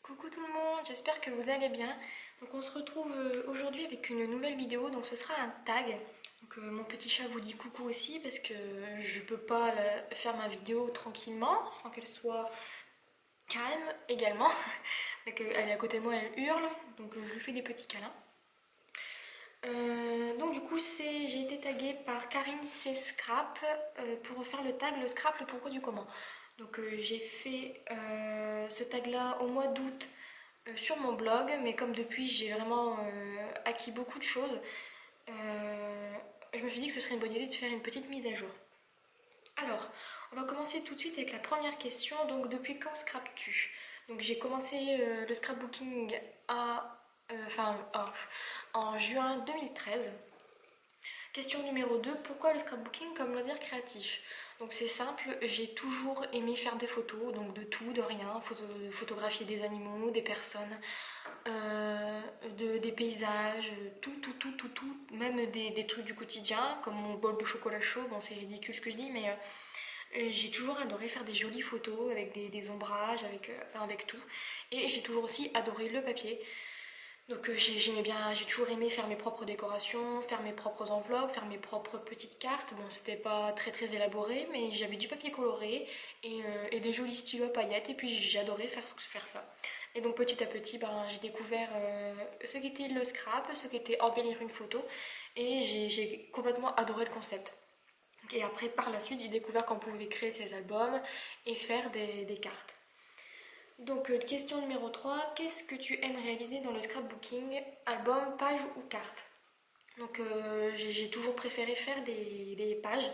Coucou tout le monde, j'espère que vous allez bien. Donc on se retrouve aujourd'hui avec une nouvelle vidéo, donc ce sera un tag. Donc mon petit chat vous dit coucou aussi parce que je peux pas faire ma vidéo tranquillement sans qu'elle soit calme également. Donc elle est à côté de moi, elle hurle, donc je lui fais des petits câlins. Donc du coup j'ai été taguée par Karine C. Scrap pour faire le tag, le scrap, le pourquoi du comment. Donc j'ai fait ce tag là au mois d'août sur mon blog, mais comme depuis j'ai vraiment acquis beaucoup de choses, je me suis dit que ce serait une bonne idée de faire une petite mise à jour. Alors, on va commencer tout de suite avec la première question. Donc, depuis quand scrapes-tu? Donc, j'ai commencé le scrapbooking en juin 2013. Question numéro 2, pourquoi le scrapbooking comme loisir créatif? Donc c'est simple, j'ai toujours aimé faire des photos, donc de tout, de rien, photographier des animaux, des personnes, des paysages, tout, même des trucs du quotidien, comme mon bol de chocolat chaud, bon c'est ridicule ce que je dis, mais j'ai toujours adoré faire des jolies photos avec des ombrages, avec tout, et j'ai toujours aussi adoré le papier. Donc j'aimais bien, j'ai toujours aimé faire mes propres décorations, faire mes propres enveloppes, faire mes propres petites cartes. Bon, c'était pas très élaboré, mais j'avais du papier coloré et des jolis stylos à paillettes. Et puis j'adorais faire ça. Et donc petit à petit, j'ai découvert ce qu'était le scrap, ce qu'était embellir une photo. Et j'ai complètement adoré le concept. Et après, par la suite, j'ai découvert qu'on pouvait créer ces albums et faire des cartes. Donc question numéro 3, qu'est-ce que tu aimes réaliser dans le scrapbooking, album, page ou carte? Donc j'ai toujours préféré faire des pages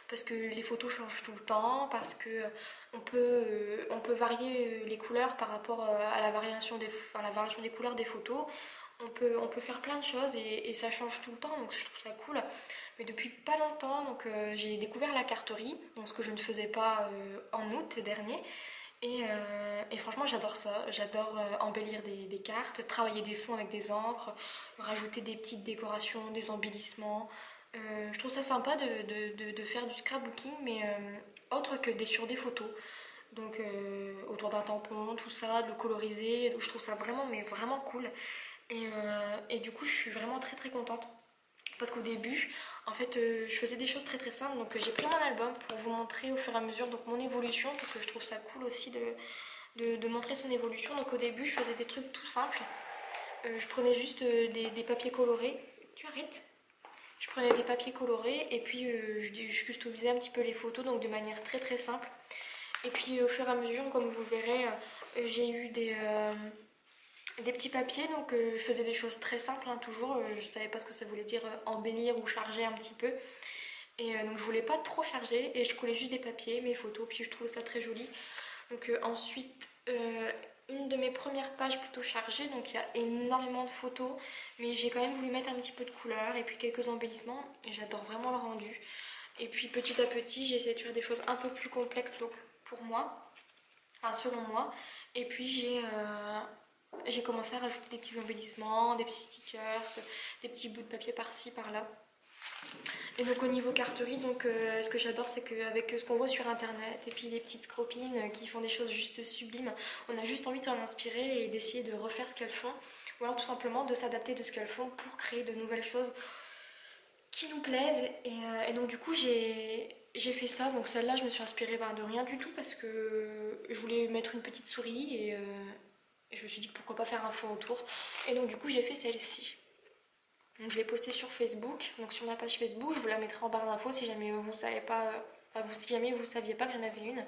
parce que les photos changent tout le temps, parce que on peut varier les couleurs par rapport à la variation des couleurs des photos. On peut faire plein de choses et ça change tout le temps, donc je trouve ça cool. Mais depuis pas longtemps, donc j'ai découvert la carterie, donc ce que je ne faisais pas en août dernier. Et franchement, j'adore ça. J'adore embellir des cartes, travailler des fonds avec des encres, rajouter des petites décorations, des embellissements. Je trouve ça sympa de faire du scrapbooking, mais autre que sur des photos. Donc autour d'un tampon, tout ça, de le coloriser. Je trouve ça vraiment, mais vraiment cool. Et du coup, je suis vraiment très contente. Parce qu'au début, en fait, je faisais des choses très simples. Donc j'ai pris mon album pour vous montrer au fur et à mesure donc, mon évolution. Parce que je trouve ça cool aussi de montrer son évolution. Donc au début, je faisais des trucs tout simples. Je prenais juste des papiers colorés. Tu arrêtes? Je prenais des papiers colorés et puis je customisais un petit peu les photos donc de manière très simple. Et puis au fur et à mesure, comme vous verrez, j'ai eu des petits papiers, donc je faisais des choses très simples, hein, toujours. Je savais pas ce que ça voulait dire embellir ou charger un petit peu. Et donc je voulais pas trop charger et je collais juste des papiers, mes photos, puis je trouvais ça très joli. Donc ensuite, une de mes premières pages plutôt chargée, donc il y a énormément de photos, mais j'ai quand même voulu mettre un petit peu de couleur et puis quelques embellissements. Et j'adore vraiment le rendu. Et puis petit à petit, j'ai essayé de faire des choses un peu plus complexes, donc pour moi, enfin selon moi. Et puis j'ai commencé à rajouter des petits embellissements, des petits stickers, des petits bouts de papier par-ci, par-là. Et donc au niveau carterie, donc, ce que j'adore c'est qu'avec ce qu'on voit sur internet et puis les petites copines qui font des choses juste sublimes, on a juste envie de s'en inspirer et d'essayer de refaire ce qu'elles font. Ou alors tout simplement de s'adapter de ce qu'elles font pour créer de nouvelles choses qui nous plaisent. Et donc du coup j'ai fait ça. Donc celle-là je me suis inspirée de rien du tout parce que je voulais mettre une petite souris et je me suis dit pourquoi pas faire un fond autour. Et donc du coup j'ai fait celle-ci. Donc je l'ai postée sur Facebook, donc sur ma page Facebook, je vous la mettrai en barre d'infos si jamais vous savez pas, si jamais vous saviez pas que j'en avais une.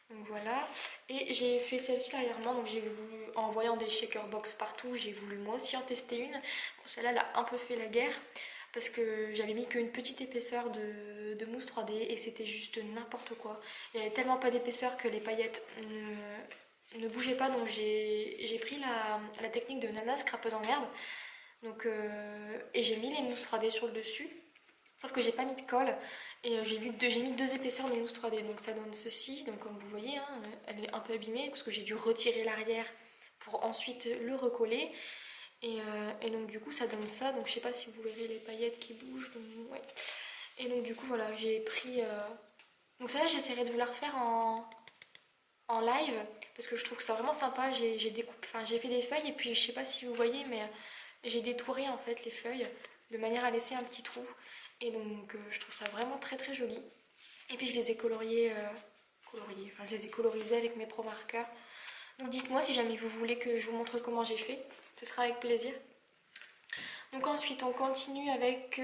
Donc voilà, et j'ai fait celle-ci dernièrement, donc j'ai voulu, en voyant des shaker box partout, j'ai voulu moi aussi en tester une. Bon, celle-là elle a un peu fait la guerre, parce que j'avais mis qu'une petite épaisseur de mousse 3D et c'était juste n'importe quoi. Il n'y avait tellement pas d'épaisseur que les paillettes ne bougeaient pas, donc j'ai pris la technique de Nana scrapeuse en herbe. Donc, et j'ai mis les mousses 3D sur le dessus, sauf que j'ai pas mis de colle et j'ai mis deux épaisseurs de mousse 3D, donc ça donne ceci. Donc comme vous voyez, hein, elle est un peu abîmée parce que j'ai dû retirer l'arrière pour ensuite le recoller. Et donc du coup ça donne ça, donc je sais pas si vous verrez les paillettes qui bougent, donc, ouais. Et donc du coup voilà, j'ai pris... Donc ça là j'essaierai de vous la refaire en live parce que je trouve que c'est vraiment sympa. J'ai fait des feuilles et puis je sais pas si vous voyez, mais j'ai détouré en fait les feuilles de manière à laisser un petit trou. Et donc je trouve ça vraiment très très joli. Et puis je les ai enfin je les ai colorisés avec mes pro marqueurs. Donc dites-moi si jamais vous voulez que je vous montre comment j'ai fait. Ce sera avec plaisir. Donc ensuite on continue avec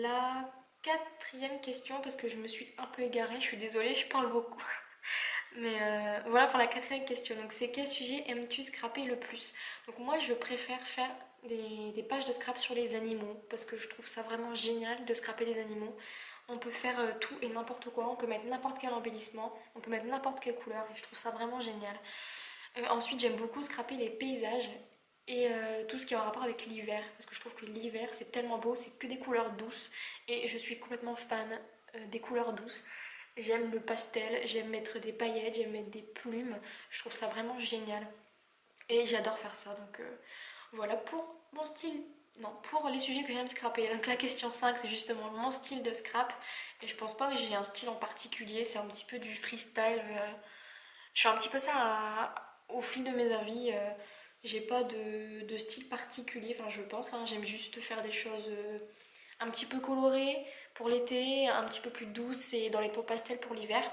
la quatrième question parce que je me suis un peu égarée, je suis désolée, je parle beaucoup. Mais voilà pour la quatrième question. Donc c'est quel sujet aimes-tu scraper le plus? Donc moi je préfère faire des pages de scrap sur les animaux parce que je trouve ça vraiment génial de scraper des animaux. On peut faire tout et n'importe quoi, on peut mettre n'importe quel embellissement, on peut mettre n'importe quelle couleur et je trouve ça vraiment génial. Ensuite j'aime beaucoup scraper les paysages et tout ce qui est en rapport avec l'hiver parce que je trouve que l'hiver c'est tellement beau, c'est que des couleurs douces et je suis complètement fan des couleurs douces. J'aime le pastel, j'aime mettre des paillettes, j'aime mettre des plumes. Je trouve ça vraiment génial. Et j'adore faire ça. Donc voilà pour mon style. Non, pour les sujets que j'aime scraper. Donc la question 5, c'est justement mon style de scrap. Et je pense pas que j'ai un style en particulier. C'est un petit peu du freestyle. Je fais un petit peu ça au fil de mes envies. J'ai pas de style particulier. Enfin, je pense. Hein, j'aime juste faire des choses un petit peu colorées pour l'été, un petit peu plus douces et dans les tons pastels pour l'hiver.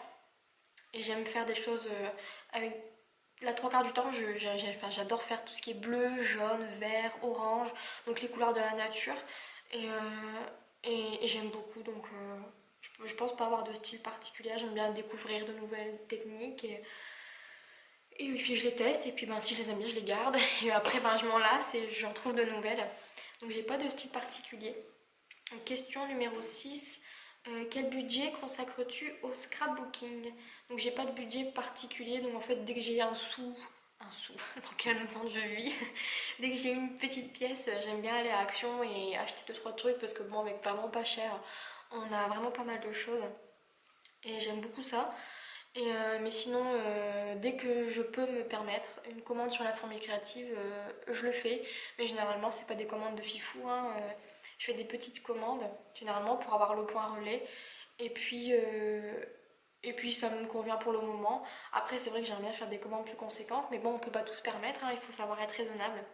Et j'aime faire des choses avec la trois quarts du temps, enfin, j'adore faire tout ce qui est bleu, jaune, vert, orange, donc les couleurs de la nature. Et, et j'aime beaucoup, donc je pense pas avoir de style particulier. J'aime bien découvrir de nouvelles techniques et puis je les teste. Et puis ben, si je les aime bien, je les garde. Et après, ben, je m'en lasse et j'en trouve de nouvelles. Donc j'ai pas de style particulier. Question numéro 6. Quel budget consacres-tu au scrapbooking? Donc j'ai pas de budget particulier, donc en fait dès que j'ai un sou, dans quel monde je vis, dès que j'ai une petite pièce, j'aime bien aller à Action et acheter deux trois trucs parce que bon avec vraiment pas cher, on a vraiment pas mal de choses et j'aime beaucoup ça. Mais sinon, dès que je peux me permettre une commande sur la fourmi créative, je le fais. Mais généralement, c'est pas des commandes de fifou, hein, je fais des petites commandes, généralement pour avoir le point relais. Et puis, euh, et puis ça me convient pour le moment. Après, c'est vrai que j'aimerais bien faire des commandes plus conséquentes, mais bon, on peut pas tout se permettre, hein, il faut savoir être raisonnable.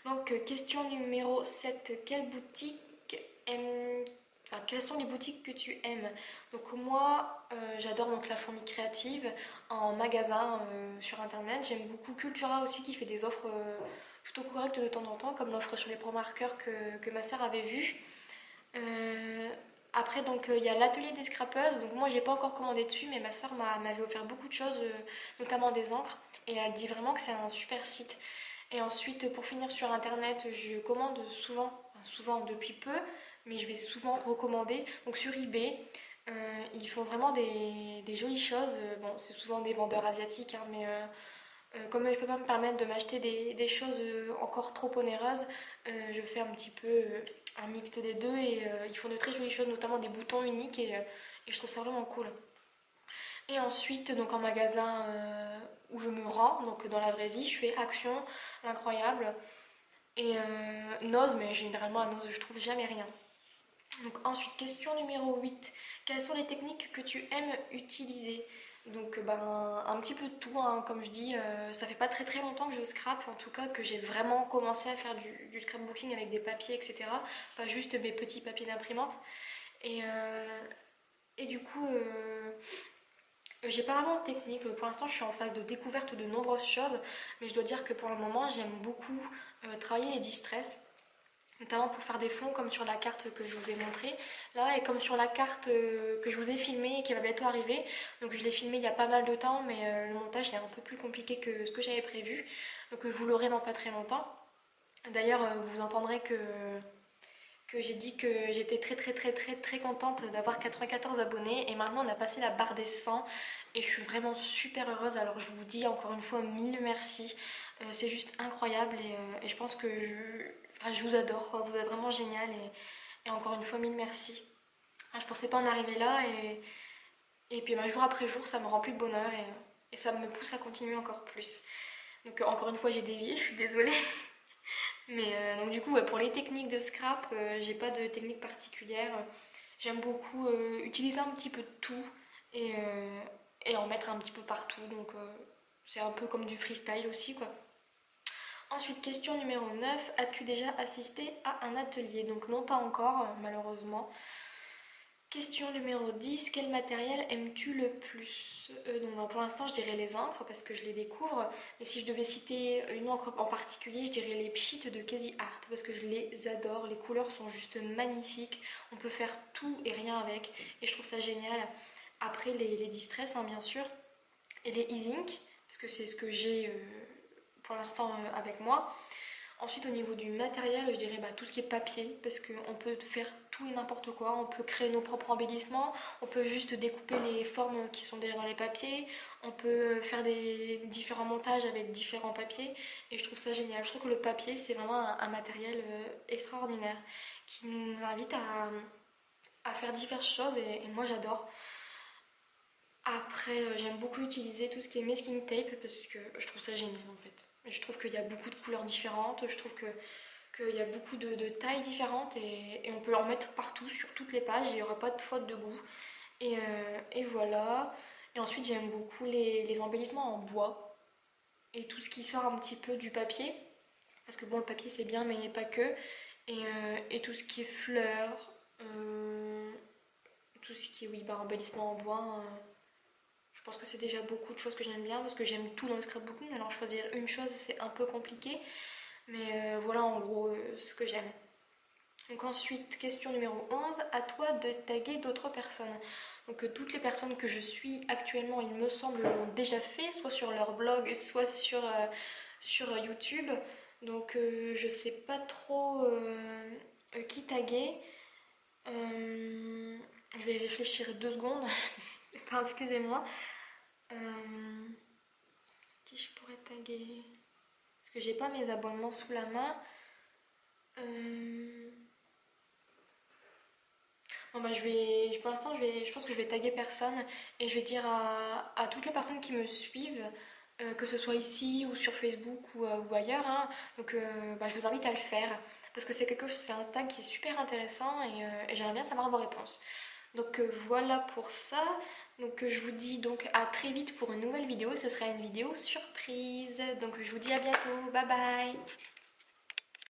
Donc, question numéro 7. Quelle boutique aime... Enfin, quelles sont les boutiques que tu aimes? Donc moi, j'adore donc la fourmi créative en magasin sur internet. J'aime beaucoup Cultura aussi qui fait des offres plutôt correctes de temps en temps, comme l'offre sur les pro marqueurs que ma soeur avait vue. Euh, Après, donc il y a l'atelier des scrapeuses. Donc moi, j'ai pas encore commandé dessus, mais ma soeur m'avait offert beaucoup de choses, notamment des encres. Et elle dit vraiment que c'est un super site. Et ensuite, pour finir sur internet, je commande souvent, enfin, souvent depuis peu, mais je vais souvent recommander. Donc sur eBay, ils font vraiment des jolies choses. Bon, c'est souvent des vendeurs asiatiques, hein, mais comme je peux pas me permettre de m'acheter des choses encore trop onéreuses, je fais un petit peu un mixte des deux et ils font de très jolies choses, notamment des boutons uniques et je trouve ça vraiment cool. Et ensuite, donc en magasin où je me rends, donc dans la vraie vie, je fais Action, Incroyable et Noz, mais généralement à Noz je trouve jamais rien. Donc ensuite, question numéro 8. Quelles sont les techniques que tu aimes utiliser? Donc ben un petit peu de tout, hein. Comme je dis, ça fait pas très très longtemps que je scrape, en tout cas que j'ai vraiment commencé à faire du scrapbooking avec des papiers, etc. Pas juste mes petits papiers d'imprimante. Et, euh, et du coup, j'ai pas vraiment de technique. Pour l'instant, je suis en phase de découverte de nombreuses choses, mais je dois dire que pour le moment, j'aime beaucoup travailler les distress, notamment pour faire des fonds comme sur la carte que je vous ai montrée là et comme sur la carte que je vous ai filmée et qui va bientôt arriver. Donc je l'ai filmée il y a pas mal de temps, mais le montage est un peu plus compliqué que ce que j'avais prévu. Donc vous l'aurez dans pas très longtemps. D'ailleurs, vous entendrez que j'ai dit que j'étais très très très très très contente d'avoir 94 abonnés et maintenant on a passé la barre des 100 et je suis vraiment super heureuse. Alors je vous dis encore une fois mille merci. C'est juste incroyable et je pense que enfin, je vous adore, quoi. Vous êtes vraiment génial et encore une fois mille merci. Enfin, je pensais pas en arriver là et puis ben, jour après jour ça me remplit de bonheur et ça me pousse à continuer encore plus. Donc encore une fois j'ai dévié, je suis désolée. Mais donc du coup, ouais, pour les techniques de scrap, j'ai pas de technique particulière. J'aime beaucoup utiliser un petit peu de tout. Et, et en mettre un petit peu partout. Donc c'est un peu comme du freestyle aussi quoi. Ensuite, question numéro 9, as-tu déjà assisté à un atelier? Donc non, pas encore, malheureusement. Question numéro 10, quel matériel aimes-tu le plus? Donc, pour l'instant, je dirais les encres parce que je les découvre. Mais si je devais citer une encre en particulier, je dirais les Pchit de Crazy Art parce que je les adore. Les couleurs sont juste magnifiques. On peut faire tout et rien avec. Et je trouve ça génial. Après, les Distress, hein, bien sûr. Et les E-Ink parce que c'est ce que j'ai pour l'instant avec moi. Ensuite, au niveau du matériel, je dirais tout ce qui est papier, parce qu'on peut faire tout et n'importe quoi. On peut créer nos propres embellissements, on peut juste découper les formes qui sont déjà dans les papiers, on peut faire des différents montages avec différents papiers, et je trouve ça génial. Je trouve que le papier, c'est vraiment un matériel extraordinaire, qui nous invite à faire diverses choses, et moi j'adore. Après, j'aime beaucoup utiliser tout ce qui est masking tape, parce que je trouve ça génial en fait. Je trouve qu'il y a beaucoup de couleurs différentes, je trouve qu'il y a beaucoup de tailles différentes et on peut en mettre partout sur toutes les pages, il n'y aura pas de faute de goût. Et voilà. Et ensuite j'aime beaucoup les embellissements en bois et tout ce qui sort un petit peu du papier. Parce que bon, le papier c'est bien mais pas que. Et tout ce qui est fleurs, tout ce qui est oui, embellissement en bois. Je pense que c'est déjà beaucoup de choses que j'aime bien parce que j'aime tout dans le scrapbooking. Alors choisir une chose c'est un peu compliqué. Mais voilà en gros ce que j'aime. Donc ensuite, question numéro 11, à toi de taguer d'autres personnes. Donc toutes les personnes que je suis actuellement, il me semble, l'ont déjà fait, soit sur leur blog, soit sur YouTube. Donc je sais pas trop qui taguer. Je vais réfléchir 2 secondes. Enfin, excusez-moi. Qui je pourrais taguer? Parce que j'ai pas mes abonnements sous la main. Bon pour l'instant, je pense que je vais taguer personne et je vais dire à toutes les personnes qui me suivent, que ce soit ici ou sur Facebook ou ailleurs, hein, donc je vous invite à le faire parce que c'est un tag qui est super intéressant et j'aimerais bien savoir vos réponses. Donc voilà pour ça. Donc je vous dis donc à très vite pour une nouvelle vidéo. Ce sera une vidéo surprise. Donc je vous dis à bientôt. Bye bye.